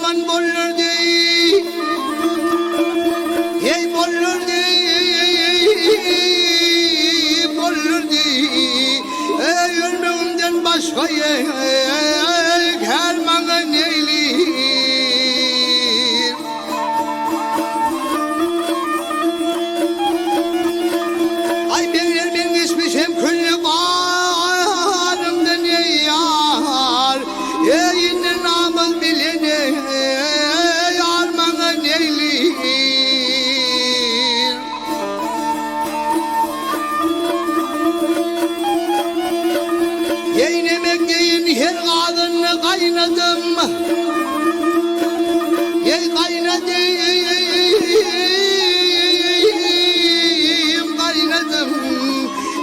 zaman bolurdu, ey bolurdu, bolurdu, ölümümden başka gelmana neylir? Ay ben geçmişim külli bağrımdan yar, yine namaz bilene yarmana neylir? Yeynemek yiyin her kadını kaynadım, yey kaynadım,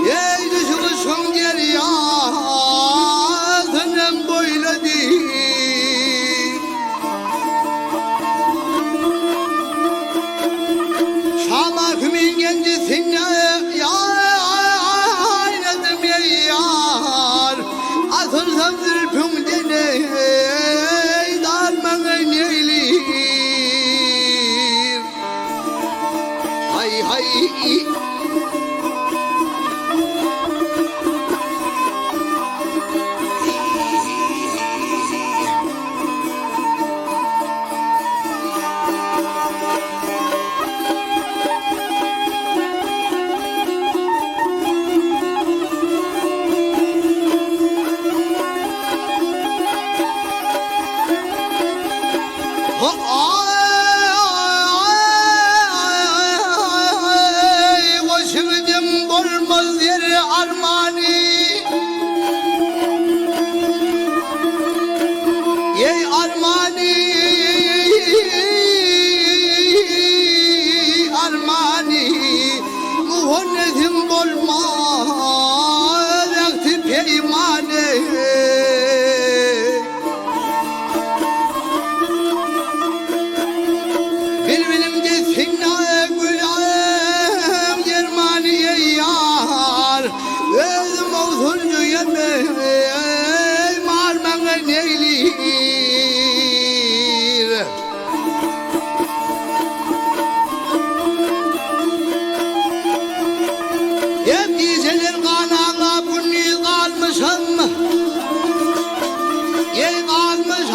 yey düşmüşüm gel yazınım boyladı. Şama hükmün gencisine yaynadım ey yar, asılsam zülfümden darmana neylir? Hay hay. Koşuldum olmaz yeri armani, ey armani, armani, muhannetim olmaz yakti peymane. Bilbilim desinler gülüm Germaniye yar, özüm olsuncu yemeğim armağan neylir? Hep geceler kanala bunni kalmışım, ey kalmışım,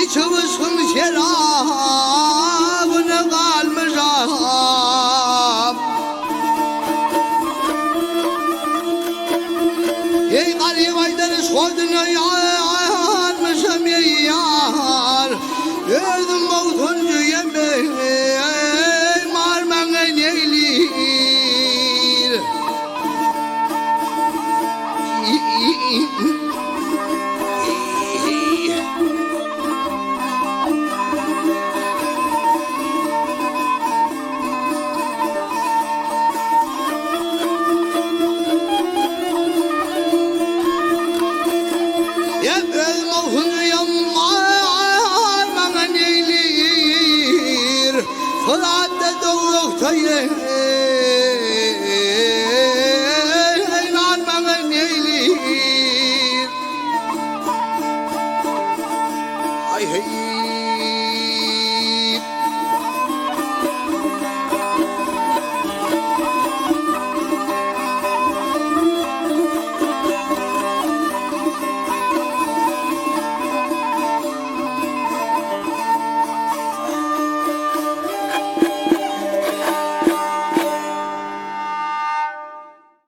içmişim şerabını kalmışım. Ey garip aydarı soydun ya